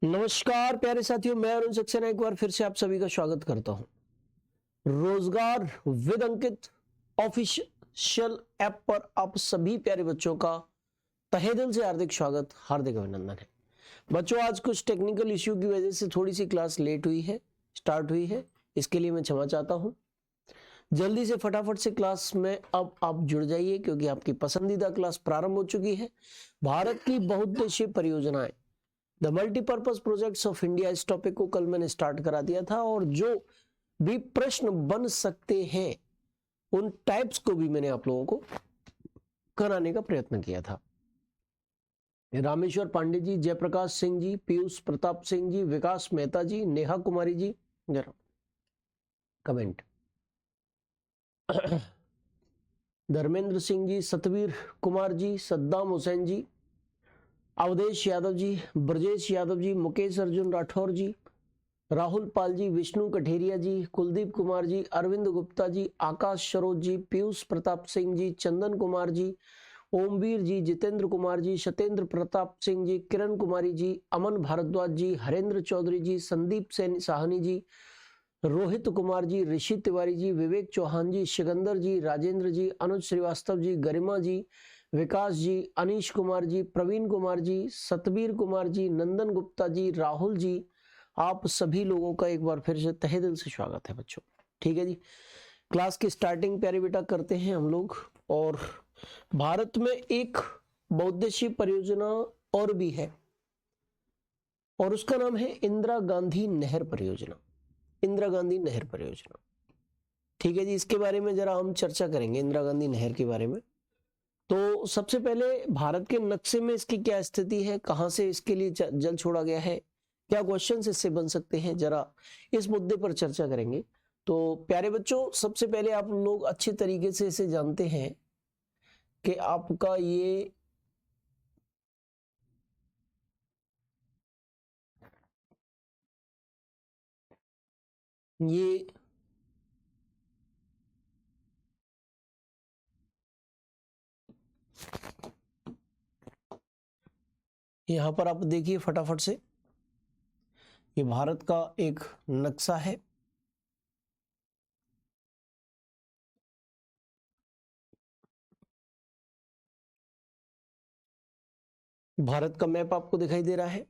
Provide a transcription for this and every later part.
नमस्कार प्यारे साथियों, मैं अरुण सक्सेना एक बार फिर से आप सभी का स्वागत करता हूं। रोजगार विद अंकित ऑफिशियल ऐप पर आप सभी प्यारे बच्चों का तहे दिल से हार्दिक स्वागत, हार्दिक अभिनंदन है। बच्चों, आज कुछ टेक्निकल इश्यू की वजह से थोड़ी सी क्लास लेट हुई है, स्टार्ट हुई है, इसके लिए मैं क्षमा चाहता हूं। जल्दी से फटाफट से क्लास में अब आप जुड़ जाइए क्योंकि आपकी पसंदीदा क्लास प्रारंभ हो चुकी है। भारत की बहुउद्देशीय परियोजनाएं, the multipurpose projects of India, इस टॉपिक को कल मैंने स्टार्ट करा दिया था और जो भी प्रश्न बन सकते हैं उन टाइप्स को भी मैंने आप लोगों को कराने का प्रयत्न किया था। रामेश्वर पांडे जी, जयप्रकाश सिंह जी, पीयूष प्रताप सिंह जी, विकास मेहता जी, नेहा कुमारी जी, जरा कमेंट। धर्मेंद्र सिंह जी, सतवीर कुमार जी, सद्दाम हुसैन जी, अवधेश यादव जी, ब्रजेश यादव जी, मुकेश अर्जुन राठौर जी, राहुल पाल जी, विष्णु कठेरिया जी, कुलदीप कुमार जी, अरविंद गुप्ता जी, आकाश सरोज जी, पीयूष प्रताप सिंह जी, चंदन कुमार जी, ओमवीर जी, जितेंद्र कुमार जी, सत्येंद्र प्रताप सिंह जी, किरण कुमारी जी, अमन भारद्वाज जी, हरेंद्र चौधरी जी, संदीप सेन साहनी जी, रोहित कुमार जी, ऋषि तिवारी जी, विवेक चौहान जी, सिकंदर जी, राजेंद्र जी, अनुज श्रीवास्तव जी, गरिमा जी, विकास जी, अनीश कुमार जी, प्रवीण कुमार जी, सतबीर कुमार जी, नंदन गुप्ता जी, राहुल जी, आप सभी लोगों का एक बार फिर से तहे दिल से स्वागत है बच्चों। ठीक है जी, क्लास की स्टार्टिंग प्यारे बेटा करते हैं हम लोग। और भारत में एक बहुउद्देशीय परियोजना और भी है और उसका नाम है इंदिरा गांधी नहर परियोजना। इंदिरा गांधी नहर परियोजना, ठीक है जी, इसके बारे में जरा हम चर्चा करेंगे इंदिरा गांधी नहर के बारे में। तो सबसे पहले भारत के नक्शे में इसकी क्या स्थिति है, कहां से इसके लिए जल छोड़ा गया है, क्या क्वेश्चन इससे बन सकते हैं, जरा इस मुद्दे पर चर्चा करेंगे। तो प्यारे बच्चों, सबसे पहले आप लोग अच्छी तरीके से इसे जानते हैं कि आपका ये यहां पर आप देखिए फटाफट से, ये भारत का एक नक्शा है। भारत का मैप आपको दिखाई दे रहा है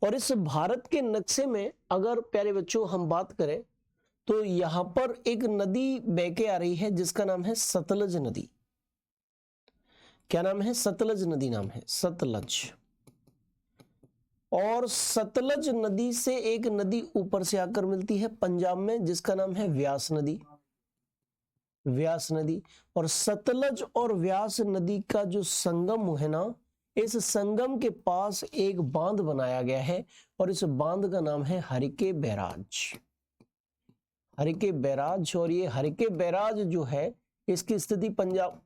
और इस भारत के नक्शे में अगर प्यारे बच्चों हम बात करें तो यहां पर एक नदी बह के आ रही है जिसका नाम है सतलज नदी। क्या नाम है? सतलज नदी नाम है, सतलज। और सतलज नदी से एक नदी ऊपर से आकर मिलती है पंजाब में जिसका नाम है व्यास नदी। व्यास नदी और सतलज और व्यास नदी का जो संगम है ना, इस संगम के पास एक बांध बनाया गया है और इस बांध का नाम है हरिके बैराज। हरिके बैराज, और ये हरिके बैराज जो है इसकी स्थिति पंजाब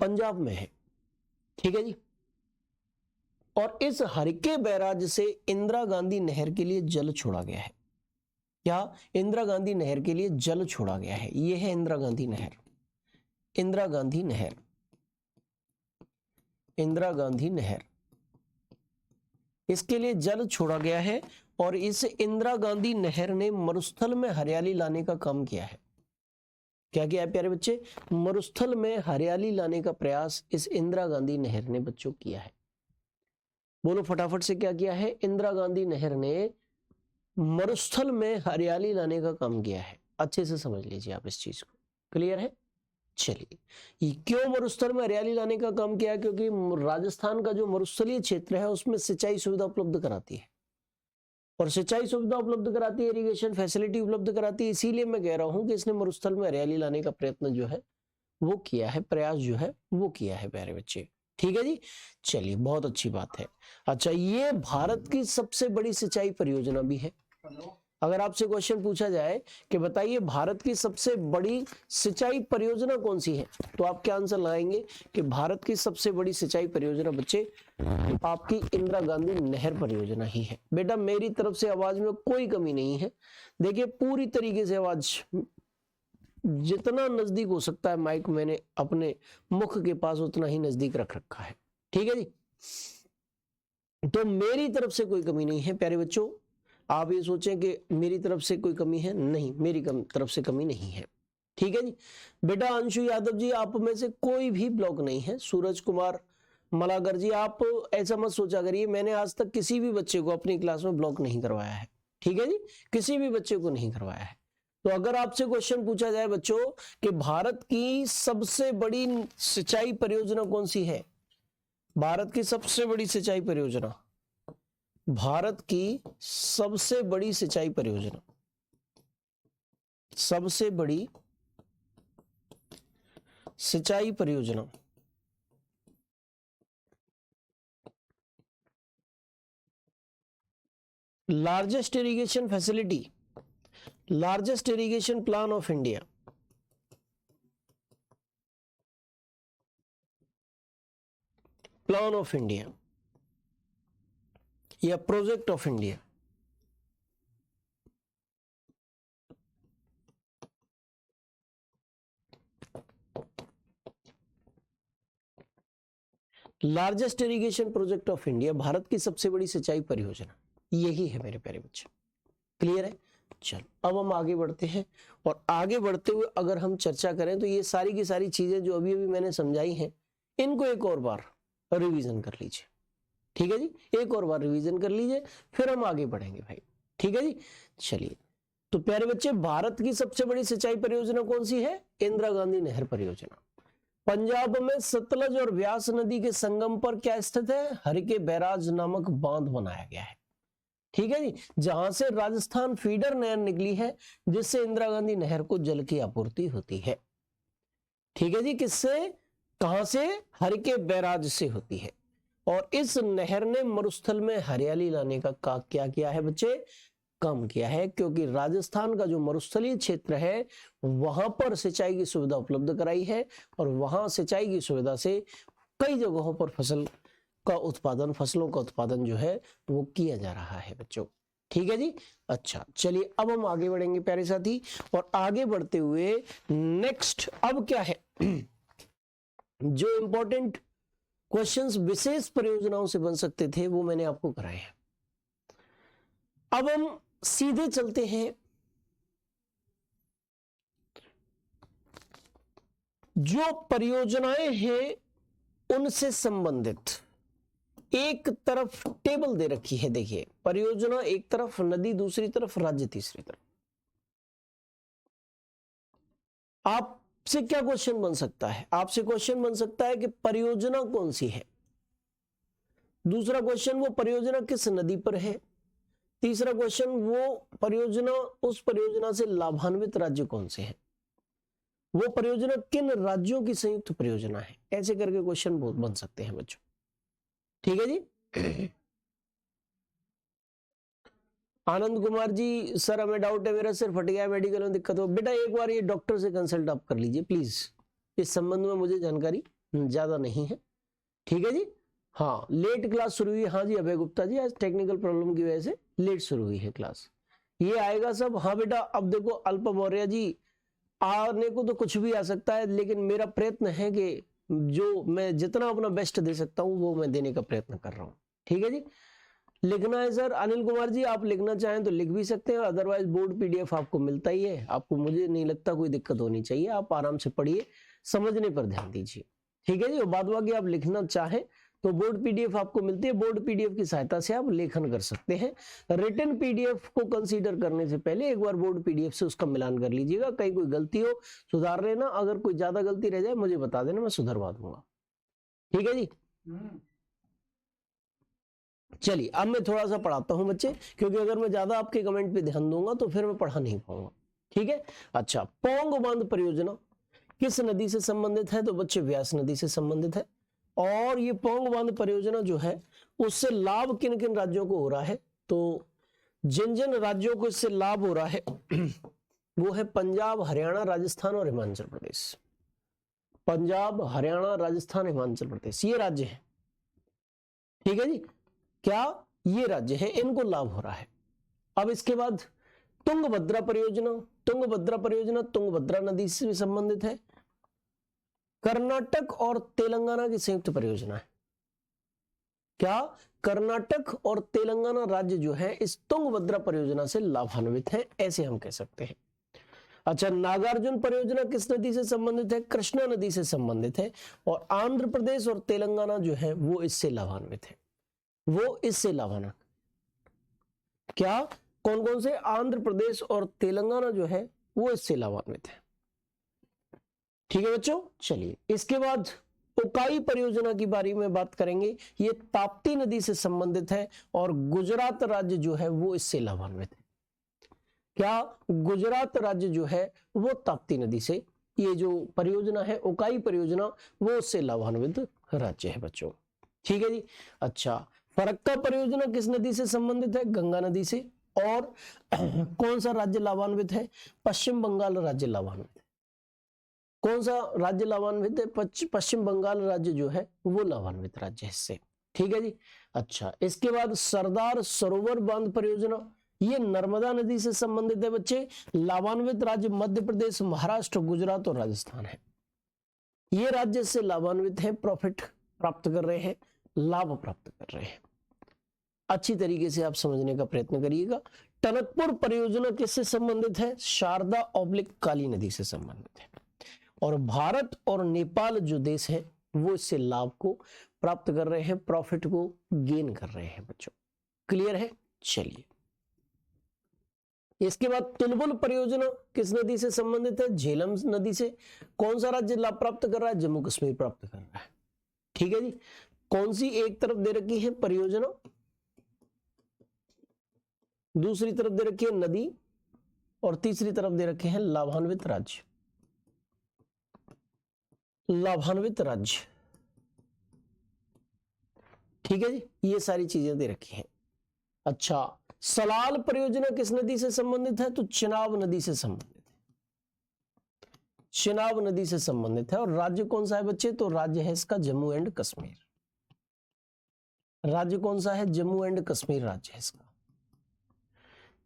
पंजाब में है। ठीक है जी। और इस हरिके बैराज से इंदिरा गांधी नहर के लिए जल छोड़ा गया है। क्या? इंदिरा गांधी नहर के लिए जल छोड़ा गया है। यह है इंदिरा गांधी नहर। इंदिरा गांधी नहर, इंदिरा गांधी नहर, इसके लिए जल छोड़ा गया है। और इस इंदिरा गांधी नहर ने मरुस्थल में हरियाली लाने का काम किया है। क्या किया है प्यारे बच्चे? मरुस्थल में हरियाली लाने का प्रयास इस इंदिरा गांधी नहर ने बच्चों किया है। बोलो फटाफट से, क्या किया है? इंदिरा गांधी नहर ने मरुस्थल में हरियाली लाने का काम किया है। अच्छे से समझ लीजिए आप इस चीज को। क्लियर है? चलिए, ये क्यों मरुस्थल में हरियाली लाने का काम किया? क्योंकि राजस्थान का जो मरुस्थलीय क्षेत्र है उसमें सिंचाई सुविधा उपलब्ध कराती है, और सिंचाई सुविधा उपलब्ध कराती है, इरिगेशन फैसिलिटी उपलब्ध कराती है। इसीलिए मैं कह रहा हूं कि इसने मरुस्थल में हरियाली लाने का प्रयत्न जो है वो किया है, प्रयास जो है वो किया है प्यारे बच्चे। ठीक है जी, चलिए, बहुत अच्छी बात है। अच्छा, ये भारत की सबसे बड़ी सिंचाई परियोजना भी है। अगर आपसे क्वेश्चन पूछा जाए कि बताइए भारत की सबसे बड़ी सिंचाई परियोजना कौन सी है, तो आप क्या आंसर लगाएंगे कि भारत की सबसे बड़ी सिंचाई परियोजना बच्चे आपकी इंदिरा गांधी नहर परियोजना ही है। बेटा मेरी तरफ से आवाज में कोई कमी नहीं है। देखिए पूरी तरीके से आवाज जितना नजदीक हो सकता है माइक मैंने अपने मुख के पास उतना ही नजदीक रख रखा है। ठीक है जी, तो मेरी तरफ से कोई कमी नहीं है प्यारे बच्चों। आप ये सोचें कि मेरी तरफ से कोई कमी है, नहीं, मेरी तरफ से कमी नहीं है। ठीक है जी। बेटा अंशु यादव जी, आप में से कोई भी ब्लॉक नहीं है। सूरज कुमार मलागर जी, आप ऐसा मत सोचा करिए, मैंने आज तक किसी भी बच्चे को अपनी क्लास में ब्लॉक नहीं करवाया है। ठीक है जी, किसी भी बच्चे को नहीं करवाया है। तो अगर आपसे क्वेश्चन पूछा जाए बच्चों कि भारत की सबसे बड़ी सिंचाई परियोजना कौन सी है, भारत की सबसे बड़ी सिंचाई परियोजना, भारत की सबसे बड़ी सिंचाई परियोजना, सबसे बड़ी सिंचाई परियोजना, largest irrigation facility, largest irrigation plan of India, plan of India या project of India, largest irrigation project of India, Bharat की सबसे बड़ी सिंचाई परियोजना, यही है मेरे प्यारे बच्चे। क्लियर है? चलो अब हम आगे बढ़ते हैं, और आगे बढ़ते हुए अगर हम चर्चा करें तो ये सारी की सारी चीजें जो अभी अभी मैंने समझाई हैं, इनको एक और बार रिवीजन कर लीजिए। ठीक है जी, एक और बार रिवीजन कर लीजिए, फिर हम आगे बढ़ेंगे भाई। ठीक है जी, चलिए। तो प्यारे बच्चे, भारत की सबसे बड़ी सिंचाई परियोजना कौन सी है? इंदिरा गांधी नहर परियोजना। पंजाब में सतलज और व्यास नदी के संगम पर क्या स्थित है? हरिके बैराज नामक बांध बनाया गया है। ठीक है जी, जहां से राजस्थान फीडर नहर निकली है, जिससे इंदिरा गांधी नहर को जल की आपूर्ति होती है। ठीक है जी, किससे, कहां से? हरिके बैराज से होती है। और इस नहर ने मरुस्थल में हरियाली लाने का क्या किया है बच्चे? कम किया है, क्योंकि राजस्थान का जो मरुस्थलीय क्षेत्र है वहां पर सिंचाई की सुविधा उपलब्ध कराई है, और वहां सिंचाई की सुविधा से कई जगहों पर फसलों का उत्पादन जो है वो किया जा रहा है बच्चों। ठीक है जी, अच्छा चलिए अब हम आगे बढ़ेंगे प्यारे साथी, और आगे बढ़ते हुए नेक्स्ट अब क्या है जो इंपॉर्टेंट क्वेश्चंस विशेष परियोजनाओं से बन सकते थे वो मैंने आपको कराए हैं। अब हम सीधे चलते हैं जो परियोजनाएं हैं उनसे संबंधित। एक तरफ टेबल दे रखी है, देखिए परियोजना एक तरफ, नदी दूसरी तरफ, राज्य तीसरी तरफ। आपसे क्या क्वेश्चन बन सकता है? आपसे क्वेश्चन बन सकता है कि परियोजना कौन सी है। दूसरा क्वेश्चन, वो परियोजना किस नदी पर है। तीसरा क्वेश्चन, वो परियोजना, उस परियोजना से लाभान्वित राज्य कौन से हैं। वो परियोजना किन राज्यों की संयुक्त परियोजना है। ऐसे करके क्वेश्चन बहुत बन सकते हैं बच्चों। ठीक है जी। आनंद कुमार जी, सर हमें डाउट है, मेरा सिर फट गया, मेडिकल में दिक्कत हो। बेटा एक बार ये डॉक्टर से कंसल्ट आप कर लीजिए प्लीज, इस संबंध में मुझे जानकारी ज्यादा नहीं है। ठीक है जी, हाँ लेट क्लास शुरू हुई। हाँ जी अभय गुप्ता जी, आज टेक्निकल प्रॉब्लम की वजह से लेट शुरू हुई है क्लास। ये आएगा सब। हाँ बेटा अब देखो अल्प मौर्य जी, आने को तो कुछ भी आ सकता है, लेकिन मेरा प्रयत्न है कि जो मैं जितना अपना बेस्ट दे सकता हूं वो मैं देने का प्रयत्न कर रहा हूं। ठीक है जी, लिखना है सर। अनिल कुमार जी आप लिखना चाहें तो लिख भी सकते हैं, अदरवाइज बोर्ड पीडीएफ आपको मिलता ही है, आपको मुझे नहीं लगता कोई दिक्कत होनी चाहिए। आप आराम से पढ़िए, समझने पर ध्यान दीजिए। ठीक है जी, और बाद बाकी आप लिखना चाहें तो बोर्ड पीडीएफ आपको मिलती है, बोर्ड पीडीएफ की सहायता से आप लेखन कर सकते हैं। रिटन पीडीएफ को कंसीडर करने से पहले एक बार बोर्ड पीडीएफ से उसका मिलान कर लीजिएगा, कहीं कोई गलती हो सुधार लेना, अगर कोई ज्यादा गलती रह जाए मुझे बता देना, मैं सुधरवा दूंगा। ठीक है जी, चलिए अब मैं थोड़ा सा पढ़ाता हूं बच्चे, क्योंकि अगर मैं ज्यादा आपके कमेंट पे ध्यान दूंगा तो फिर मैं पढ़ा नहीं पाऊंगा। ठीक है, अच्छा पौंग बांध परियोजना किस नदी से संबंधित है? तो बच्चे व्यास नदी से संबंधित है। और ये पौंग बांध परियोजना जो है उससे लाभ किन किन राज्यों को हो रहा है? तो जिन जिन राज्यों को इससे लाभ हो रहा है वो है पंजाब, हरियाणा, राजस्थान और हिमाचल प्रदेश। पंजाब, हरियाणा, राजस्थान, हिमाचल प्रदेश, ये राज्य है। ठीक है जी, क्या ये राज्य है, इनको लाभ हो रहा है। अब इसके बाद तुंगभद्रा परियोजना, तुंगभद्रा परियोजना तुंगभद्रा नदी से संबंधित है। कर्नाटक और तेलंगाना की संयुक्त परियोजना है। क्या कर्नाटक और तेलंगाना राज्य जो है इस तुंगभद्रा परियोजना से लाभान्वित है, ऐसे हम कह सकते हैं। अच्छा, नागार्जुन परियोजना किस नदी से संबंधित है? कृष्णा नदी से संबंधित है। और आंध्र प्रदेश और तेलंगाना जो है वो इससे लाभान्वित है, वो इससे लाभान्वित। क्या कौन कौन से? आंध्र प्रदेश और तेलंगाना जो है वो इससे लाभान्वित है। ठीक है बच्चों, चलिए इसके बाद उकाई परियोजना की बारे में बात करेंगे। ये ताप्ती नदी से संबंधित है और गुजरात राज्य जो है वो इससे लाभान्वित है। क्या गुजरात राज्य जो है वो ताप्ती नदी से, ये जो परियोजना है उकाई परियोजना, वो उससे लाभान्वित राज्य है बच्चों। ठीक है जी। अच्छा, फरक्का परियोजना किस नदी से संबंधित है? गंगा नदी से। और कौन सा राज्य लाभान्वित है? पश्चिम बंगाल राज्य लाभान्वित है। कौन सा राज्य लाभान्वित है? पश्चिम बंगाल राज्य जो है वो लाभान्वित राज्य है इससे। ठीक है जी। अच्छा, इसके बाद सरदार सरोवर बांध परियोजना, ये नर्मदा नदी से संबंधित है बच्चे। लाभान्वित राज्य मध्य प्रदेश, महाराष्ट्र, गुजरात और राजस्थान है। ये राज्य से लाभान्वित है, प्रॉफिट प्राप्त कर रहे हैं, लाभ प्राप्त कर रहे हैं। अच्छी तरीके से आप समझने का प्रयत्न करिएगा। टनकपुर परियोजना किससे संबंधित है? शारदा ऑब्लिक काली नदी से संबंधित है। और भारत और नेपाल जो देश है वो इससे लाभ को प्राप्त कर रहे हैं, प्रॉफिट को गेन कर रहे हैं बच्चों। क्लियर है? चलिए इसके बाद तुलबुल परियोजना किस नदी से संबंधित है? झेलम नदी से। कौन सा राज्य लाभ प्राप्त कर रहा है? जम्मू कश्मीर प्राप्त कर रहा है। ठीक है जी। कौन सी एक तरफ दे रखी है परियोजना, दूसरी तरफ दे रखी है नदी, और तीसरी तरफ दे रखे हैं लाभान्वित राज्य। लाभान्वित राज्य। ठीक है जी, ये सारी चीजें दे रखी हैं। अच्छा, सलाल परियोजना किस नदी से संबंधित है? तो चिनाब नदी से संबंधित है। चिनाब नदी से संबंधित है। और राज्य कौन सा है बच्चे? तो राज्य है इसका जम्मू एंड कश्मीर। राज्य कौन सा है? जम्मू एंड कश्मीर राज्य है इसका।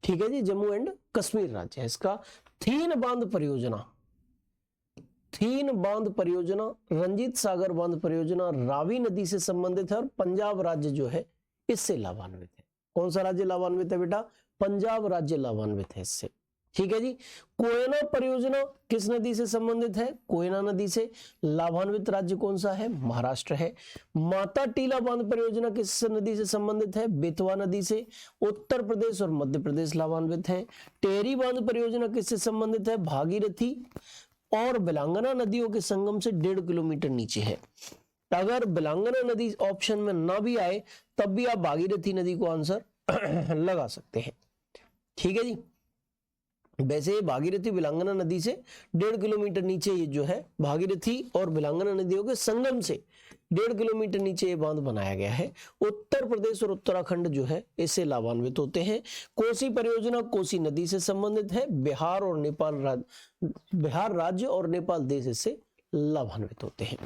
ठीक है जी, जम्मू एंड कश्मीर राज्य है इसका। थीन बांध परियोजना, थीन बांध परियोजना, रंजीत सागर बांध परियोजना रावी नदी से संबंधित है और पंजाब राज्य जो है इससे लाभान्वित है। कौन सा राज्य लाभान्वित है बेटा? पंजाब राज्य लाभान्वित है इससे। ठीक है जी। कोयना परियोजना किस नदी से संबंधित है? कोयना नदी से। लाभान्वित राज्य कौन सा है? महाराष्ट्र है। माता टीला बांध परियोजना किस नदी से संबंधित है? बेतवा नदी से। उत्तर प्रदेश और मध्य प्रदेश लाभान्वित है। टेहरी बांध परियोजना किससे संबंधित है? भागीरथी और बिलांगना नदियों के संगम से 1.5 किलोमीटर नीचे है। अगर बिलांगना नदी ऑप्शन में ना भी आए तब भी आप भागीरथी नदी को आंसर लगा सकते हैं। ठीक है जी। वैसे भागीरथी बिलांगना नदी से 1.5 किलोमीटर नीचे ये जो है भागीरथी और बिलांगना नदियों के संगम से 1.5 किलोमीटर नीचे ये बांध बनाया गया है। उत्तर प्रदेश और उत्तराखंड जो है इससे लाभान्वित होते हैं। कोसी परियोजना कोसी नदी से संबंधित है। बिहार और नेपाल बिहार राज्य और नेपाल देश इससे लाभान्वित होते हैं।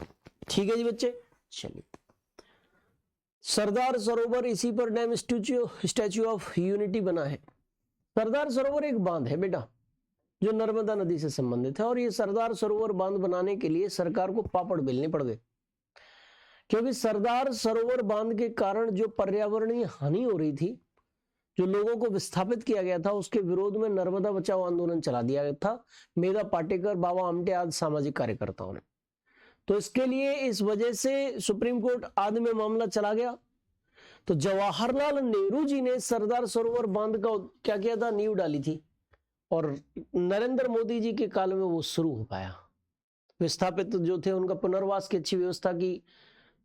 ठीक है जी बच्चे, चलिए सरदार सरोवर, इसी पर डैम स्टैच्यू ऑफ यूनिटी बना है। सरदार सरोवर एक बांध है बेटा जो नर्मदा नदी से संबंधित है। और ये सरदार सरोवर बांध बनाने के लिए सरकार को पापड़ बेलने पड़ गए, क्योंकि सरदार सरोवर बांध के कारण जो पर्यावरणीय हानि हो रही थी, जो लोगों को विस्थापित किया गया था, उसके विरोध में नर्मदा बचाओ आंदोलन चला दिया गया था मेधा पाटेकर, बाबा आमटे आदि सामाजिक कार्यकर्ताओं ने। तो इसके लिए इस वजह से सुप्रीम कोर्ट आदि में मामला चला गया। तो जवाहरलाल नेहरू जी ने सरदार सरोवर बांध का क्या किया था? नींव डाली थी। और नरेंद्र मोदी जी के काल में वो शुरू हो पाया। विस्थापित जो थे उनका पुनर्वास की अच्छी व्यवस्था की।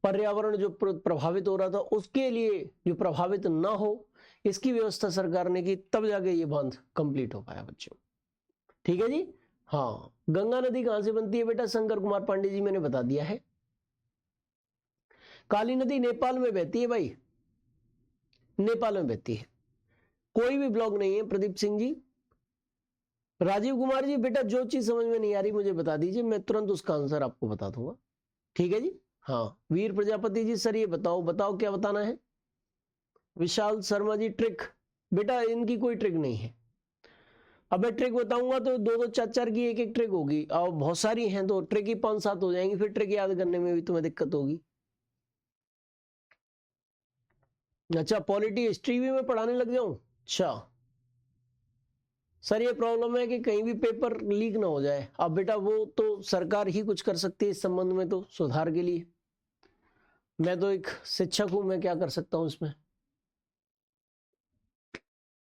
पर्यावरण जो प्रभावित हो रहा था उसके लिए जो प्रभावित ना हो इसकी व्यवस्था सरकार ने की, तब जाके ये बांध कंप्लीट हो पाया बच्चों। ठीक है जी। हाँ, गंगा नदी कहां से बनती है बेटा? शंकर कुमार पांडे जी मैंने बता दिया है। काली नदी नेपाल में बहती है भाई, नेपाल में बहती है। कोई भी ब्लॉग नहीं है प्रदीप सिंह जी। राजीव कुमार जी बेटा जो चीज समझ में नहीं आ रही मुझे बता दीजिए, मैं तुरंत उसका आंसर आपको बता दूंगा। ठीक है जी। हाँ, वीर प्रजापति जी सर ये बताओ बताओ क्या बताना है? विशाल शर्मा जी ट्रिक, बेटा इनकी कोई ट्रिक नहीं है। अब मैं ट्रिक बताऊंगा तो 2-2 4-4 की एक ट्रिक होगी और बहुत सारी हैं तो ट्रिक ही 5-7 हो जाएंगी, फिर ट्रिक याद करने में भी तुम्हें दिक्कत होगी। अच्छा, पॉलिटी हिस्ट्री भी मैं पढ़ाने लग जाऊं? अच्छा सर, ये प्रॉब्लम है कि कहीं भी पेपर लीक ना हो जाए। अब बेटा वो तो सरकार ही कुछ कर सकती है इस संबंध में, तो सुधार के लिए मैं तो एक शिक्षक हूं, मैं क्या कर सकता हूं इसमें।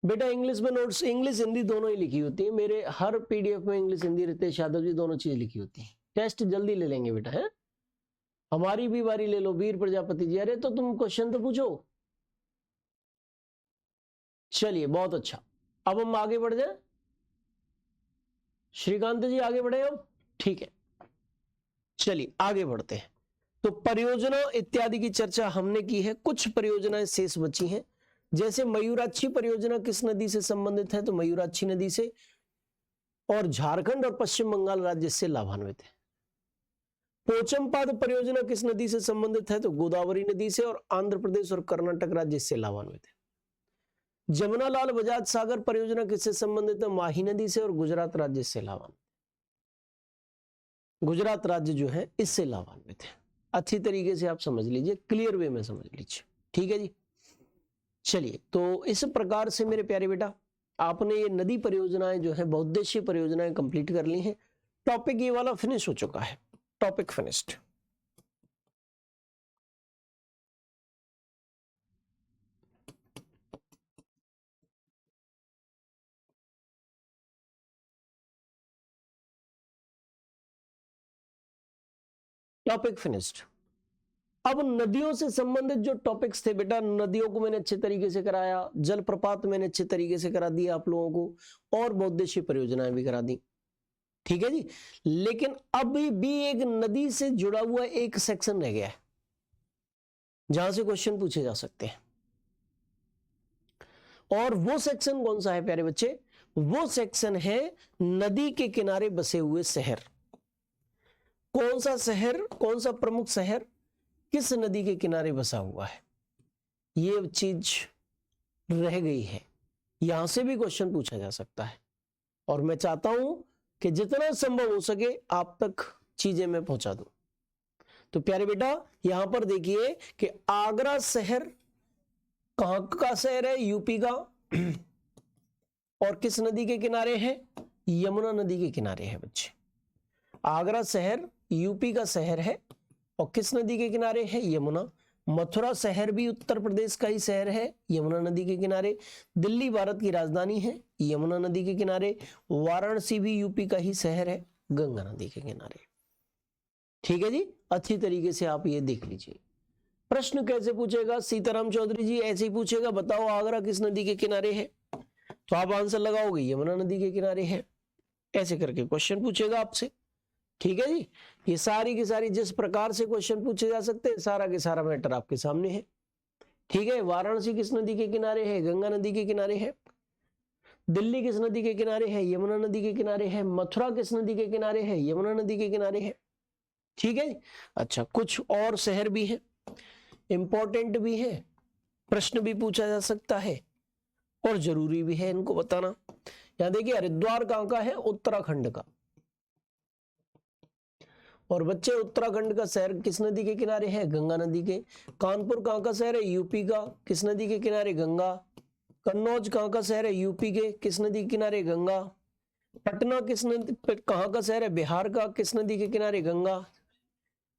बेटा इंग्लिश में नोट्स, इंग्लिश हिंदी दोनों ही लिखी होती है मेरे हर पीडीएफ में, इंग्लिश हिंदी रितेश यादव जी दोनों चीज लिखी होती है। टेस्ट जल्दी ले लेंगे बेटा, है हमारी भी बारी ले लो वीर प्रजापति जी। अरे तो तुम क्वेश्चन तो पूछो। चलिए बहुत अच्छा, अब हम आगे बढ़ जाए। श्रीकांत जी आगे बढ़े अब, ठीक है चलिए आगे बढ़ते हैं। तो परियोजना इत्यादि की चर्चा हमने की है, कुछ परियोजनाएं शेष बची हैं। जैसे मयूराक्षी परियोजना किस नदी से संबंधित है? तो मयूराक्षी नदी से, और झारखंड और पश्चिम बंगाल राज्य से लाभान्वित है। पोचमपाद परियोजना किस नदी से संबंधित है? तो गोदावरी नदी से, और आंध्र प्रदेश और कर्नाटक राज्य से लाभान्वित है। जमुनालाल बजाज सागर परियोजना किससे संबंधित है? माही नदी से, और गुजरात राज्य से लाभान्वित। गुजरात राज्य जो है इससे लाभान्वित है। अच्छी तरीके से आप समझ लीजिए, क्लियर वे में समझ लीजिए, ठीक है जी। चलिए तो इस प्रकार से मेरे प्यारे बेटा आपने ये नदी परियोजनाएं जो है बहुउद्देशीय परियोजनाएं कंप्लीट कर ली हैं। टॉपिक ये वाला फिनिश हो चुका है, टॉपिक फिनिश्ड। Topic finished. अब नदियों से संबंधित जो टॉपिक्स थे बेटा, नदियों को मैंने अच्छे तरीके से कराया, जलप्रपात मैंने अच्छे तरीके से करा दिया आप लोगों को, और बहुउद्देशीय परियोजनाएं भी करा दी, ठीक है जी। लेकिन अभी भी एक नदी से जुड़ा हुआ एक सेक्शन रह गया है जहां से क्वेश्चन पूछे जा सकते हैं। और वो सेक्शन कौन सा है प्यारे बच्चे? वो सेक्शन है नदी के किनारे बसे हुए शहर। कौन सा शहर, कौन सा प्रमुख शहर किस नदी के किनारे बसा हुआ है, ये चीज रह गई है। यहां से भी क्वेश्चन पूछा जा सकता है, और मैं चाहता हूं कि जितना संभव हो सके आप तक चीजें मैं पहुंचा दूं। तो प्यारे बेटा यहां पर देखिए कि आगरा शहर कहां का शहर है? यूपी का, और किस नदी के किनारे है? यमुना नदी के किनारे है बच्चे। आगरा शहर यूपी का शहर है, और किस नदी के किनारे है? यमुना। मथुरा शहर भी उत्तर प्रदेश का ही शहर है, यमुना नदी के किनारे। दिल्ली भारत की राजधानी है, यमुना नदी के किनारे। वाराणसी भी यूपी का ही शहर है, गंगा नदी के किनारे। ठीक है जी, अच्छी तरीके से आप ये देख लीजिए। प्रश्न कैसे पूछेगा? सीताराम चौधरी जी ऐसे ही पूछेगा, बताओ आगरा किस नदी के किनारे है? तो आप आंसर लगाओगे यमुना नदी के किनारे है, ऐसे करके क्वेश्चन पूछेगा आपसे। ठीक है जी, ये सारी की सारी जिस प्रकार से क्वेश्चन पूछे जा सकते हैं, सारा के सारा मैटर आपके सामने है। ठीक है, वाराणसी किस नदी के किनारे है? गंगा नदी के किनारे है। दिल्ली किस नदी के किनारे है? यमुना नदी के किनारे है। मथुरा किस नदी के किनारे है? यमुना नदी के किनारे है। ठीक है, अच्छा कुछ और शहर भी है, इंपॉर्टेंट भी है, प्रश्न भी पूछा जा सकता है, और जरूरी भी है इनको बताना। यहां देखिए हरिद्वार कहां का है? उत्तराखंड का। और बच्चे उत्तराखंड का शहर किस नदी के किनारे है? गंगा नदी के। कानपुर कहां का शहर है? यूपी का। किस नदी के किनारे? गंगा। कन्नौज कहां का शहर है? यूपी के। किस नदी के किनारे? गंगा। पटना किस नदी कहां का शहर है? बिहार का। किस नदी के किनारे? गंगा।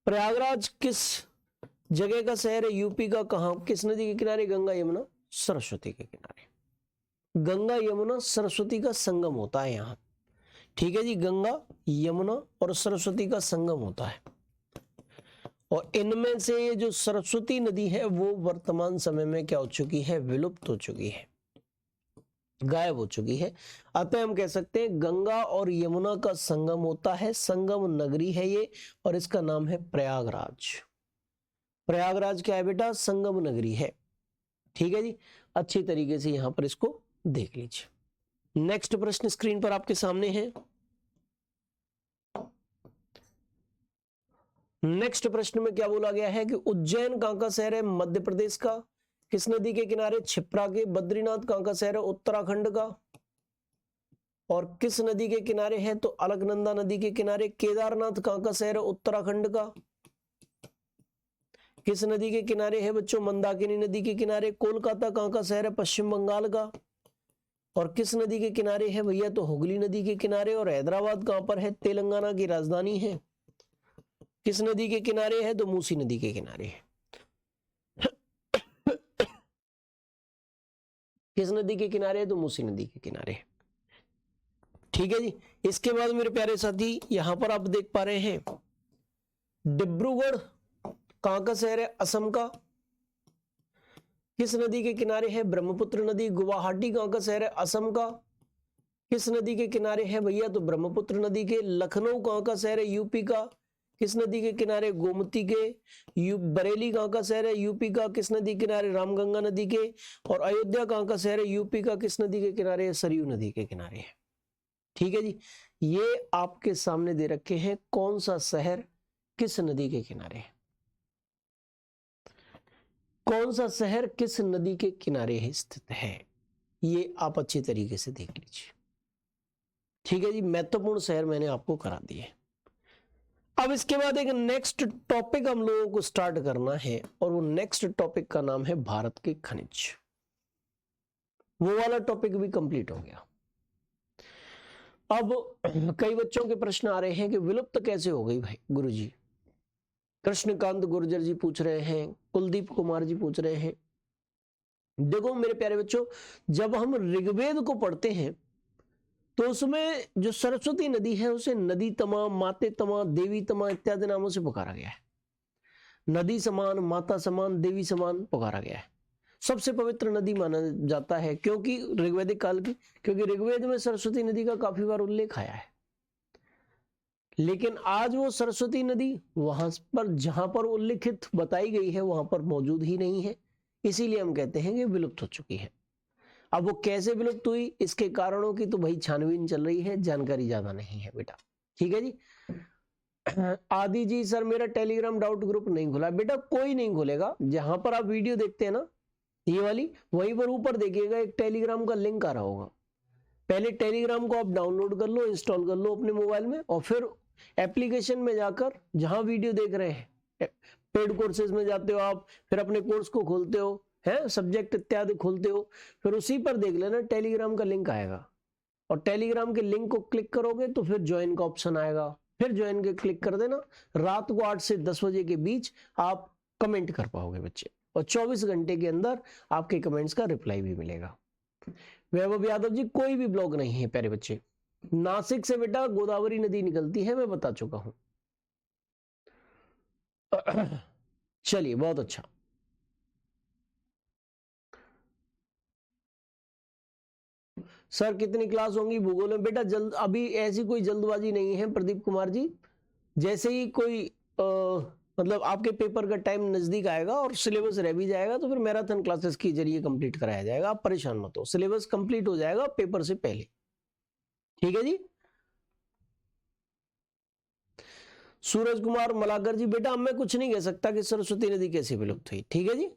प्रयागराज किस जगह का शहर है? यूपी का। कहां, किस नदी के किनारे? गंगा यमुना सरस्वती के किनारे। गंगा यमुना सरस्वती का संगम होता है यहाँ। ठीक है जी, गंगा यमुना और सरस्वती का संगम होता है, और इनमें से ये जो सरस्वती नदी है वो वर्तमान समय में क्या हो चुकी है? विलुप्त हो चुकी है, गायब हो चुकी है। अतः हम कह सकते हैं गंगा और यमुना का संगम होता है, संगम नगरी है ये, और इसका नाम है प्रयागराज। प्रयागराज क्या है बेटा? संगम नगरी है। ठीक है जी, अच्छी तरीके से यहां पर इसको देख लीजिए। नेक्स्ट प्रश्न स्क्रीन पर आपके सामने है। नेक्स्ट प्रश्न में क्या बोला गया है कि उज्जैन कहां का शहर है? मध्य प्रदेश का। किस नदी के किनारे? क्षिप्रा के। बद्रीनाथ कहां का शहर है? उत्तराखंड का। और किस नदी के किनारे है? तो अलकनंदा नदी के किनारे। केदारनाथ कहां का शहर है? उत्तराखंड का। किस नदी के किनारे है बच्चों? मंदाकिनी नदी के किनारे। कोलकाता कहाँ का शहर है? पश्चिम बंगाल का। और किस नदी के किनारे है भैया? तो हुगली नदी के किनारे। और हैदराबाद कहाँ पर है? तेलंगाना की राजधानी है। किस नदी के किनारे है? तो मूसी नदी के किनारे है। किस नदी के किनारे है? तो मूसी नदी के किनारे है। ठीक है जी। इसके बाद मेरे प्यारे साथी यहां पर आप देख पा रहे हैं डिब्रूगढ़ कहां का शहर है? असम का। किस नदी के किनारे है? ब्रह्मपुत्र नदी। गुवाहाटी कहां का शहर है? असम का। किस नदी के किनारे है भैया? तो ब्रह्मपुत्र नदी के। लखनऊ कहां का शहर है? यूपी का। किस नदी के किनारे? गोमती के। बरेली कहां का शहर है? यूपी का। किस नदी के किनारे? रामगंगा नदी के। और अयोध्या कहां का शहर है? यूपी का। किस नदी के किनारे? सरयू नदी के किनारे है। ठीक है जी। ये आपके सामने दे रखे हैं कौन सा शहर किस नदी के किनारे है। कौन सा शहर किस नदी के किनारे स्थित है, ये आप अच्छी तरीके से देख लीजिए। ठीक है जी। महत्वपूर्ण शहर मैंने आपको करा दिए। अब इसके बाद एक नेक्स्ट टॉपिक हम लोगों को स्टार्ट करना है और वो नेक्स्ट टॉपिक का नाम है भारत के खनिज। वो वाला टॉपिक भी कंप्लीट हो गया। अब कई बच्चों के प्रश्न आ रहे हैं कि विलुप्त कैसे हो गई भाई गुरुजी। कृष्णकांत गुर्जर जी पूछ रहे हैं, कुलदीप कुमार जी पूछ रहे हैं। देखो मेरे प्यारे बच्चों, जब हम ऋग्वेद को पढ़ते हैं तो उसमें जो सरस्वती नदी है उसे नदी तमा, माते तमा, देवी तमा इत्यादि नामों से पुकारा गया है। नदी समान, माता समान, देवी समान पुकारा गया है। सबसे पवित्र नदी माना जाता है क्योंकि ऋग्वैदिक काल की, क्योंकि ऋग्वेद में सरस्वती नदी का काफी बार उल्लेख आया है। लेकिन आज वो सरस्वती नदी वहां पर जहां पर उल्लिखित बताई गई है वहां पर मौजूद ही नहीं है, इसीलिए हम कहते हैं कि विलुप्त हो चुकी है। अब वो कैसे विलुप्त हुई, इसके कारणों की तो भाई छानबीन चल रही है, जानकारी ज्यादा नहीं है बेटा। ठीक है जी। आदि जी सर मेरा टेलीग्राम डाउट ग्रुप नहीं खुला। बेटा कोई नहीं खुलेगा, जहां पर आप वीडियो देखते हैं ना ये वाली, वहीं पर ऊपर देखिएगा एक टेलीग्राम का लिंक आ रहा होगा। पहले टेलीग्राम को आप डाउनलोड कर लो, इंस्टॉल कर लो अपने मोबाइल में, और फिर एप्लीकेशन में जाकर जहां वीडियो देख रहे हैं पेड कोर्सेज में जाते हो आप, फिर अपने कोर्स को खोलते हो, है सब्जेक्ट इत्यादि खोलते हो, फिर उसी पर देख लेना टेलीग्राम का लिंक आएगा, और टेलीग्राम के लिंक को क्लिक करोगे तो फिर ज्वाइन का ऑप्शन आएगा, फिर ज्वाइन के क्लिक कर देना। रात को 8 से 10 बजे के बीच आप कमेंट कर पाओगे बच्चे, और 24 घंटे के अंदर आपके कमेंट्स का रिप्लाई भी मिलेगा। वैभव यादव जी कोई भी ब्लॉग नहीं है प्यारे बच्चे, नासिक से बेटा गोदावरी नदी निकलती है, मैं बता चुका हूं। चलिए बहुत अच्छा। सर कितनी क्लास होंगी भूगोल में? बेटा जल्द अभी ऐसी कोई जल्दबाजी नहीं है प्रदीप कुमार जी। जैसे ही कोई मतलब आपके पेपर का टाइम नजदीक आएगा और सिलेबस रह भी जाएगा तो फिर मैराथन क्लासेस के जरिए कंप्लीट कराया जाएगा। आप परेशान मत हो, सिलेबस कंप्लीट हो जाएगा पेपर से पहले। ठीक है जी। सूरज कुमार मलाकर जी बेटा अब मैं कुछ नहीं कह सकता कि सरस्वती नदी कैसे विलुप्त हुई। ठीक है जी।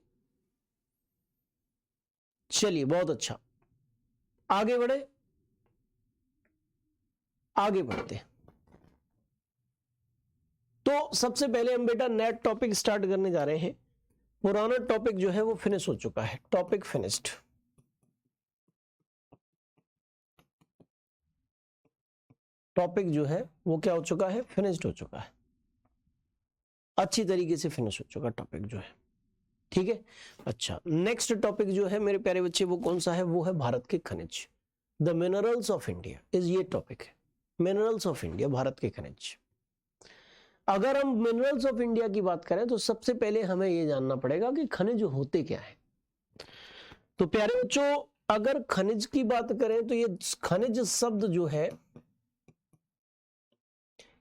चलिए बहुत अच्छा, आगे बढ़े, आगे बढ़ते हैं। तो सबसे पहले हम बेटा नेट टॉपिक स्टार्ट करने जा रहे हैं। पुराना टॉपिक जो है वो फिनिश हो चुका है, टॉपिक फिनिश्ड। टॉपिक जो है वो क्या हो चुका है? फिनिश्ड हो चुका है, अच्छी तरीके से फिनिश हो चुका टॉपिक जो है। ठीक है। अच्छा, नेक्स्ट टॉपिक जो है मेरे प्यारे बच्चे वो कौन सा है? वो है भारत के खनिज, the minerals of India is, ये टॉपिक है मिनरल्स ऑफ इंडिया, भारत के खनिज। अगर हम मिनरल्स ऑफ इंडिया की बात करें तो सबसे पहले हमें यह जानना पड़ेगा कि खनिज होते क्या है। तो प्यारे बच्चों अगर खनिज की बात करें तो ये खनिज शब्द जो है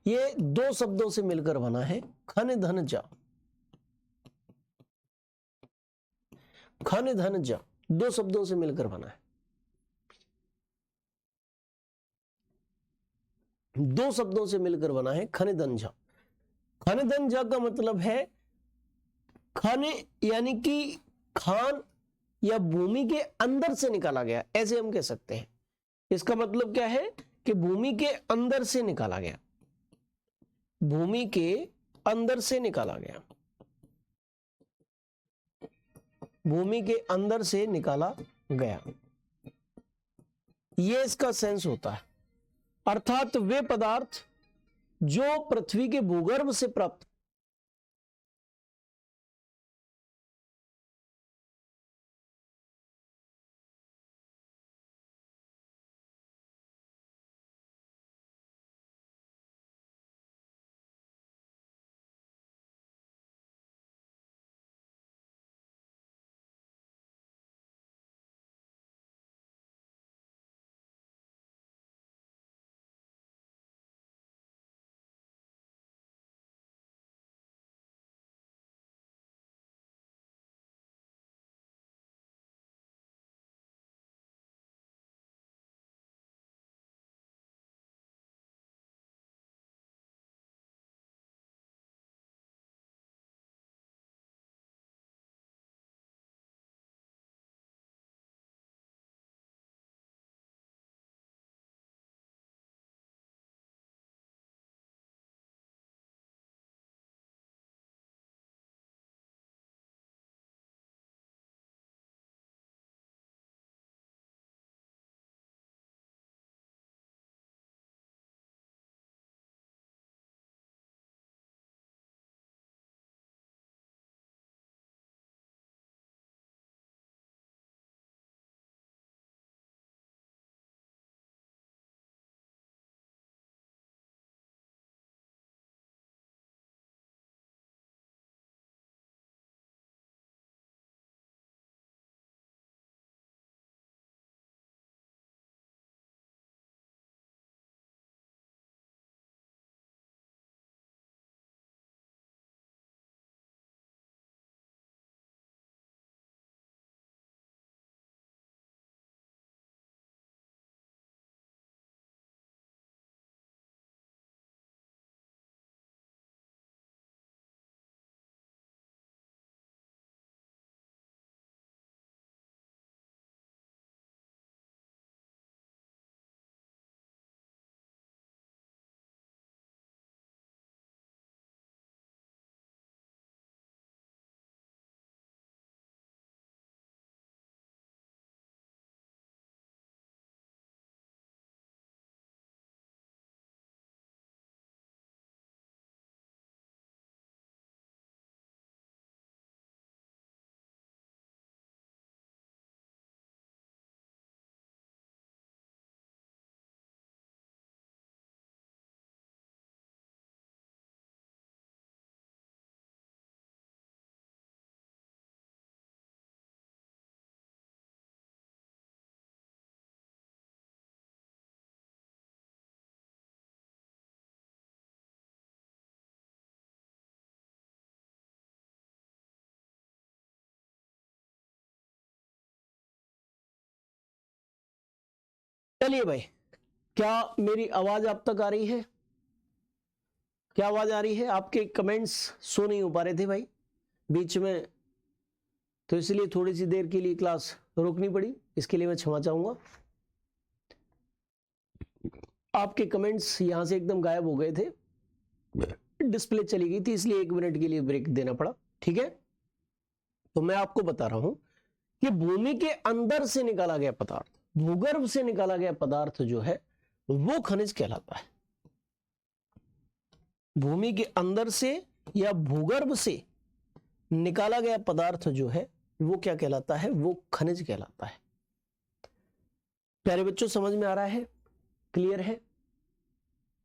ये दो शब्दों से मिलकर बना है, खन धन जा। खन धन जा दो शब्दों से मिलकर बना है, दो शब्दों से मिलकर बना है खन धन जा। खन धन जा का मतलब है खन यानी कि खान या भूमि के अंदर से निकाला गया, ऐसे हम कह सकते हैं। इसका मतलब क्या है कि भूमि के अंदर से निकाला गया, भूमि के अंदर से निकाला गया। भूमि के अंदर से निकाला गया, ये इसका सेंस होता है। अर्थात वे पदार्थ जो पृथ्वी के भूगर्भ से प्राप्त चलिए भाई, क्या मेरी आवाज आप तक आ रही है? क्या आवाज आ रही है? आपके कमेंट्स शो नहीं हो पा रहे थे भाई बीच में, तो इसलिए थोड़ी सी देर के लिए क्लास रोकनी पड़ी, इसके लिए मैं क्षमा चाहूंगा। आपके कमेंट्स यहां से एकदम गायब हो गए थे, डिस्प्ले चली गई थी, इसलिए 1 मिनट के लिए ब्रेक देना पड़ा। ठीक है, तो मैं आपको बता रहा हूं कि भूमि के अंदर से निकाला गया पदार्थ, भूगर्भ से निकाला गया पदार्थ जो है वो खनिज कहलाता है। भूमि के अंदर से या भूगर्भ से निकाला गया पदार्थ जो है वो क्या कहलाता है? वो खनिज कहलाता है। प्यारे बच्चों, समझ में आ रहा है? क्लियर है?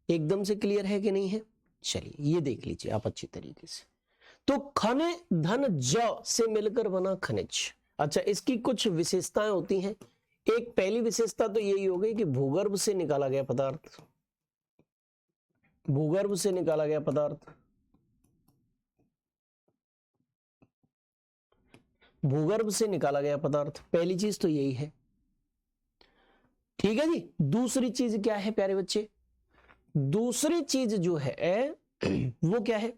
एकदम से क्लियर है कि नहीं है? चलिए ये देख लीजिए आप अच्छी तरीके से। तो खन धन ज से मिलकर बना खनिज। अच्छा, इसकी कुछ विशेषताएं होती हैं। एक पहली विशेषता तो यही हो गई कि भूगर्भ से निकाला गया पदार्थ, भूगर्भ से निकाला गया पदार्थ, भूगर्भ से निकाला गया पदार्थ, पहली चीज तो यही है। ठीक है जी। दूसरी चीज क्या है प्यारे बच्चे? दूसरी चीज जो है वो क्या है?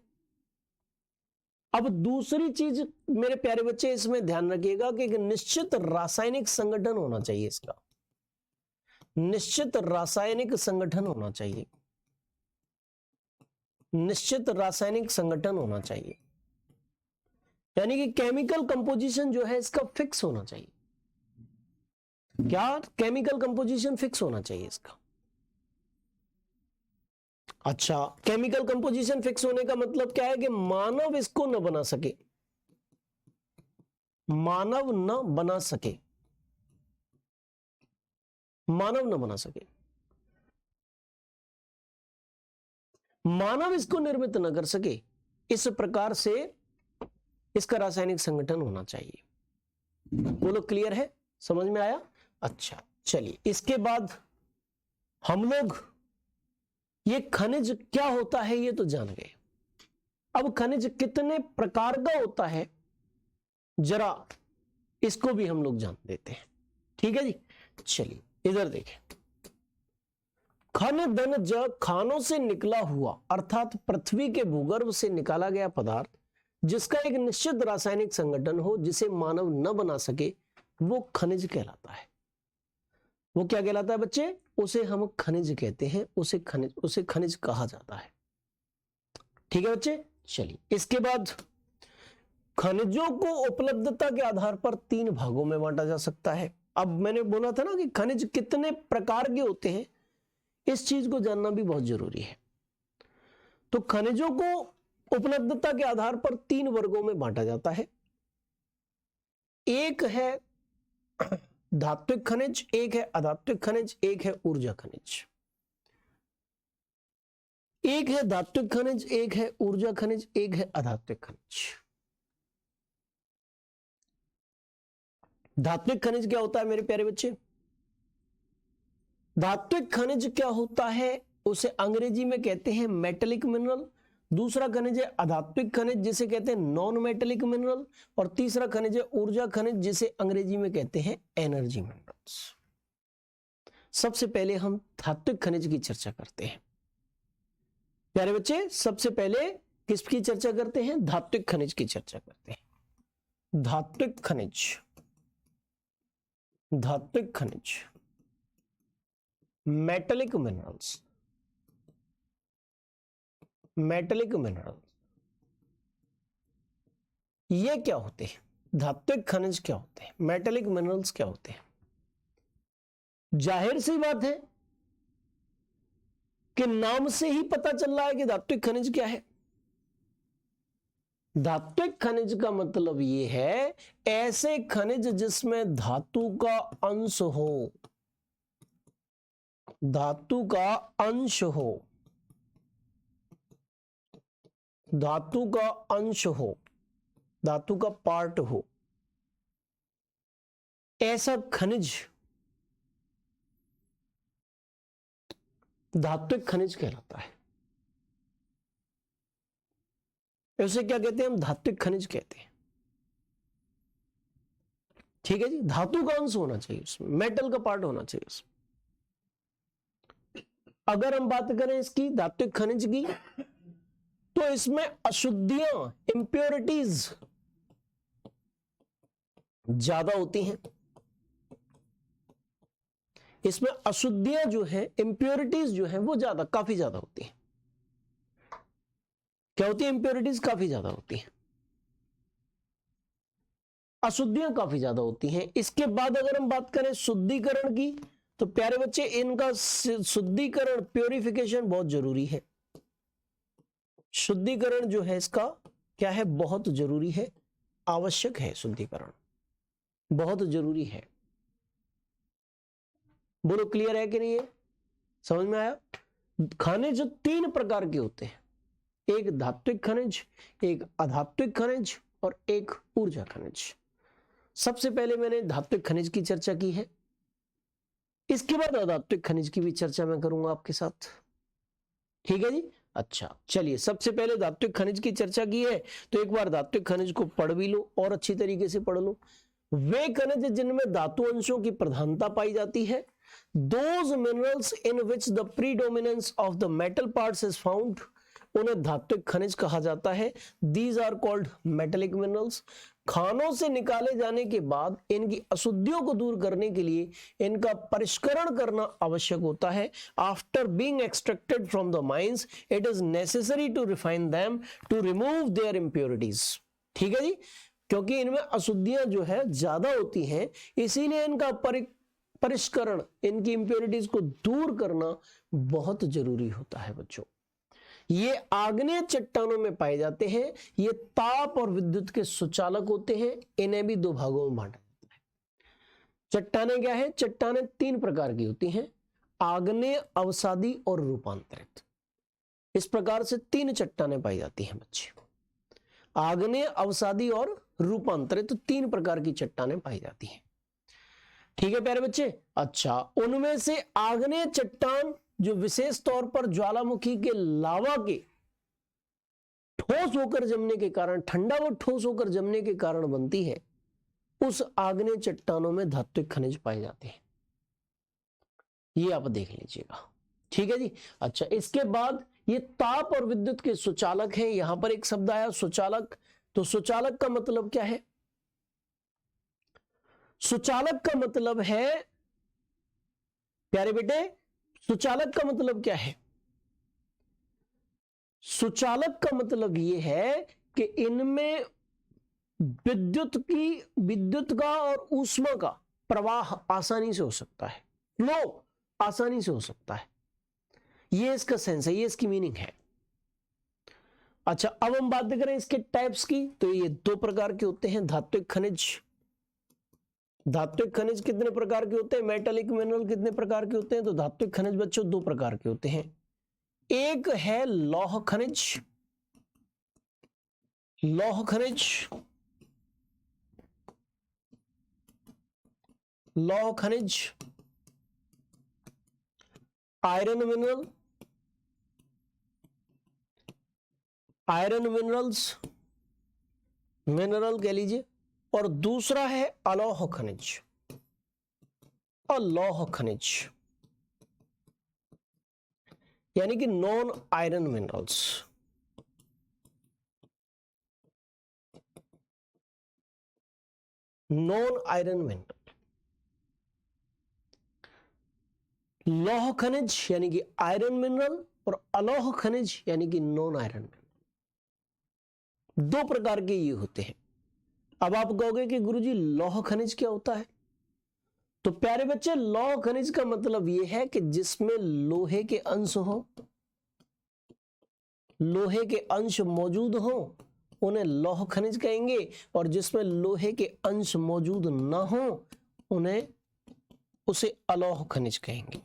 अब दूसरी चीज मेरे प्यारे बच्चे इसमें ध्यान रखिएगा कि एक निश्चित रासायनिक संगठन होना चाहिए, इसका निश्चित रासायनिक संगठन होना चाहिए, निश्चित रासायनिक संगठन होना चाहिए। यानी कि केमिकल कंपोजिशन जो है इसका फिक्स होना चाहिए। क्या केमिकल कंपोजिशन फिक्स होना चाहिए इसका। अच्छा, केमिकल कंपोजिशन फिक्स होने का मतलब क्या है कि मानव इसको न बना सके, मानव न बना सके, मानव न बना सके, मानव इसको निर्मित न कर सके, इस प्रकार से इसका रासायनिक संगठन होना चाहिए। बोलो क्लियर है, समझ में आया। अच्छा चलिए, इसके बाद हम लोग ये खनिज क्या होता है ये तो जान गए। अब खनिज कितने प्रकार का होता है जरा इसको भी हम लोग जान देते हैं। ठीक है जी, चलिए इधर देखें। खन धन खानों से निकला हुआ अर्थात पृथ्वी के भूगर्भ से निकाला गया पदार्थ जिसका एक निश्चित रासायनिक संगठन हो, जिसे मानव न बना सके, वो खनिज कहलाता है। वो क्या कहलाता है बच्चे? उसे हम खनिज कहते हैं, उसे खनिज कहा जाता है। ठीक है बच्चे, चलिए इसके बाद खनिजों को उपलब्धता के आधार पर 3 भागों में बांटा जा सकता है। अब मैंने बोला था ना कि खनिज कितने प्रकार के होते हैं, इस चीज को जानना भी बहुत जरूरी है। तो खनिजों को उपलब्धता के आधार पर 3 वर्गों में बांटा जाता है। एक है धात्विक खनिज, एक है अधात्विक खनिज, एक है ऊर्जा खनिज। एक है धात्विक खनिज, एक है ऊर्जा खनिज, एक है अधात्विक खनिज। धात्विक खनिज क्या होता है मेरे प्यारे बच्चे? धात्विक खनिज क्या होता है उसे अंग्रेजी में कहते हैं मेटेलिक मिनरल। दूसरा खनिज है अधात्विक खनिज जिसे कहते हैं नॉन मेटेलिक मिनरल। और तीसरा खनिज है ऊर्जा खनिज जिसे अंग्रेजी में कहते हैं एनर्जी मिनरल्स। सबसे पहले हम धात्विक खनिज की चर्चा करते हैं। प्यारे बच्चे, सबसे पहले किसकी चर्चा करते हैं? धात्विक खनिज की चर्चा करते हैं। धात्विक खनिज, धात्विक खनिज, मेटेलिक मिनरल्स, मेटेलिक मिनरल, ये क्या होते हैं? धात्विक खनिज क्या होते हैं? मेटेलिक मिनरल्स क्या होते हैं? जाहिर सी बात है कि नाम से ही पता चल रहा है कि धात्विक खनिज क्या है। धात्विक खनिज का मतलब ये है ऐसे खनिज जिसमें धातु का अंश हो, धातु का अंश हो, धातु का अंश हो, धातु का पार्ट हो, ऐसा खनिज धात्विक खनिज कहलाता है। उसे क्या कहते हैं? हम धात्विक खनिज कहते हैं। ठीक है जी, धातु का अंश होना चाहिए उसमें, मेटल का पार्ट होना चाहिए उसमें। अगर हम बात करें इसकी धात्विक खनिज की, तो इसमें अशुद्धियां, इंप्योरिटीज ज्यादा होती हैं। इसमें अशुद्धियां जो है, इंप्योरिटीज जो है वो ज्यादा, काफी ज्यादा होती हैं। क्या होती है? इंप्योरिटीज काफी ज्यादा होती हैं, अशुद्धियां काफी ज्यादा होती हैं। इसके बाद अगर हम बात करें शुद्धिकरण की, तो प्यारे बच्चे इनका शुद्धिकरण, प्योरिफिकेशन बहुत जरूरी है। शुद्धिकरण जो है इसका क्या है? बहुत जरूरी है, आवश्यक है। शुद्धिकरण बहुत जरूरी है। बोलो क्लियर है कि नहीं है? समझ में आया? खनिज 3 प्रकार के होते हैं, एक धात्विक खनिज, एक अधात्विक खनिज और एक ऊर्जा खनिज। सबसे पहले मैंने धात्विक खनिज की चर्चा की है, इसके बाद अधात्विक खनिज की भी चर्चा मैं करूंगा आपके साथ। ठीक है जी, अच्छा चलिए, सबसे पहले धात्विक खनिज की चर्चा की है, तो एक बार धात्विक खनिज को पढ़ भी लो और अच्छी तरीके से पढ़ लो। वे खनिज जिनमें धातु अंशों की प्रधानता पाई जाती है, those minerals in which the predominance of the metal parts is found, उन्हें धात्विक खनिज कहा जाता है। These are called metallic minerals। खानों से निकाले जाने के बाद इनकी अशुद्धियों को दूर करने के लिए इनका परिष्करण करना आवश्यक होता है। After being extracted from the mines, it is necessary to refine them to remove their impurities। ठीक है जी, क्योंकि इनमें अशुद्धियां जो है ज्यादा होती हैं, इसीलिए इनका परिष्करण, इनकी इंप्योरिटीज को दूर करना बहुत जरूरी होता है बच्चों। ये आग्नेय चट्टानों में पाए जाते हैं, ये ताप और विद्युत के सुचालक होते हैं। इन्हें भी दो भागों में बांटा जाता है। चट्टानें क्या है? चट्टानें तीन प्रकार की होती हैं, आग्नेय, अवसादी और रूपांतरित। इस प्रकार से तीन चट्टानें पाई जाती हैं बच्चे, आग्नेय, अवसादी और रूपांतरित, तो तीन प्रकार की चट्टानें पाई जाती हैं। ठीक है प्यारे बच्चे। अच्छा, उनमें से आग्नेय चट्टान जो विशेष तौर पर ज्वालामुखी के लावा के ठोस होकर जमने के कारण, ठंडा व ठोस होकर जमने के कारण बनती है, उस आग्नेय चट्टानों में धात्विक खनिज पाए जाते हैं। ये आप देख लीजिएगा। ठीक है जी। अच्छा, इसके बाद ये ताप और विद्युत के सुचालक हैं। यहां पर एक शब्द आया सुचालक, तो सुचालक का मतलब क्या है? सुचालक का मतलब है प्यारे बेटे, सुचालक का मतलब क्या है? सुचालक का मतलब यह है कि इनमें विद्युत का और ऊष्मा का प्रवाह आसानी से हो सकता है, फ्लो आसानी से हो सकता है। ये इसका सेंस है, ये इसकी मीनिंग है। अच्छा, अब हम बात करें इसके टाइप्स की, तो ये दो प्रकार के होते हैं, धात्विक खनिज। धात्विक खनिज कितने प्रकार के होते हैं? मेटालिक मिनरल कितने प्रकार के होते हैं? तो धात्विक खनिज बच्चों दो प्रकार के होते हैं। एक है लौह खनिज, लौह खनिज, लौह खनिज, iron mineral, iron minerals, mineral कह लीजिए, और दूसरा है अलौह खनिज, अलौह खनिज यानी कि non iron minerals. Non iron mineral, लौह खनिज यानी कि आयरन मिनरल, और अलौह खनिज यानी कि नॉन आयरन मिनरल। दो प्रकार के ये होते हैं। अब आप कहोगे कि गुरुजी लौह खनिज क्या होता है? तो प्यारे बच्चे, लौह खनिज का मतलब यह है कि जिसमें लोहे के अंश हो, लोहे के अंश मौजूद हो, उन्हें लौह खनिज कहेंगे, और जिसमें लोहे के अंश मौजूद ना हो, उसे अलौह खनिज कहेंगे।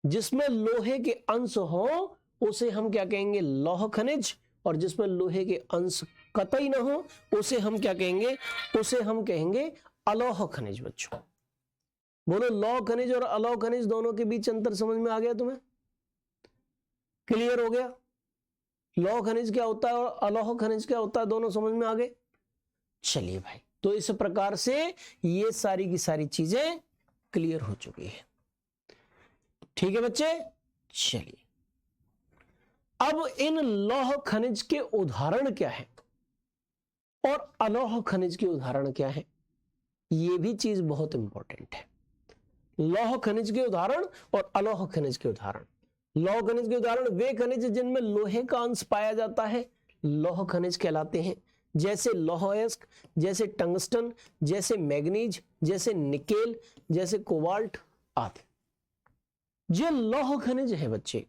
जिसमें लोहे के अंश हो उसे हम क्या कहेंगे? लौह खनिज, और जिसमें लोहे के अंश कतई ना हो उसे हम क्या कहेंगे? उसे हम कहेंगे अलौह खनिज। बच्चों बोलो, लौह खनिज और अलौह खनिज दोनों के बीच अंतर समझ में आ गया तुम्हें? क्लियर हो गया? लौह खनिज क्या होता है और अलौह खनिज क्या होता है, दोनों समझ में आ गए? चलिए भाई, तो इस प्रकार से ये सारी की सारी चीजें क्लियर हो चुकी है। ठीक है बच्चे, चलिए अब इन लौह खनिज के उदाहरण क्या है और अलौह खनिज के उदाहरण क्या है, ये भी चीज बहुत इंपॉर्टेंट है। लौह खनिज के उदाहरण और अलौह खनिज के उदाहरण। लौह खनिज के उदाहरण वे खनिज जिनमें लोहे का अंश पाया जाता है, लौह खनिज कहलाते हैं। जैसे लौह अयस्क, जैसे टंगस्टन, जैसे मैग्नीज, जैसे निकेल, जैसे कोबाल्ट आदि। ये लौह खनिज है बच्चे,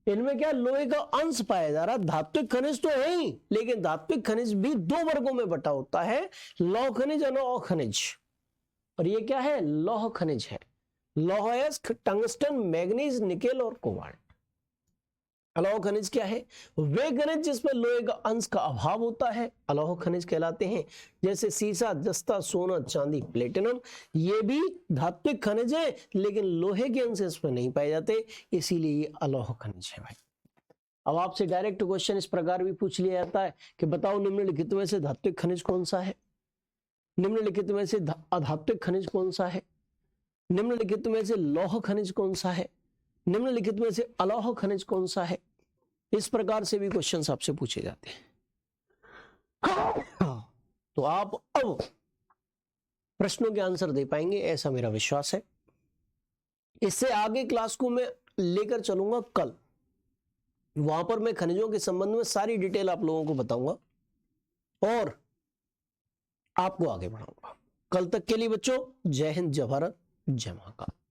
इनमें क्या लोहे का अंश पाया जा रहा। धात्विक खनिज तो है ही, लेकिन धात्विक खनिज भी दो वर्गों में बटा होता है, लौह खनिज और अलौह खनिज। और ये क्या है? लौह खनिज है। लौह अयस्क, टंगस्टन, मैग्नीज, निकेल और कोबाल्ट। अलौह खनिज क्या है? वे खनिज जिसमें लोहे का अंश का अभाव होता है, अलौह खनिज कहलाते हैं। जैसे सीसा, जस्ता, सोना, चांदी, प्लेटिनम। ये भी धात्विक खनिज है, लेकिन लोहे के अंश इसमें नहीं पाए जाते, इसीलिए ये अलौह खनिज है भाई। अब आपसे डायरेक्ट क्वेश्चन इस प्रकार भी पूछ लिया जाता है कि बताओ निम्नलिखित में से धात्विक खनिज कौन सा है, निम्नलिखित में से अधात्विक खनिज कौन सा है, निम्नलिखित में से लौह खनिज कौन सा है, निम्नलिखित में से अलौह खनिज कौन सा है। इस प्रकार से भी क्वेश्चंस आपसे पूछे जाते हैं। तो आप अब प्रश्नों के आंसर दे पाएंगे, ऐसा मेरा विश्वास है। इससे आगे क्लास को मैं लेकर चलूंगा कल, वहां पर मैं खनिजों के संबंध में सारी डिटेल आप लोगों को बताऊंगा। और आपको आगे बढ़ाऊंगा। कल तक के लिए बच्चों जय हिंद, जय भारत, जय महाकाल।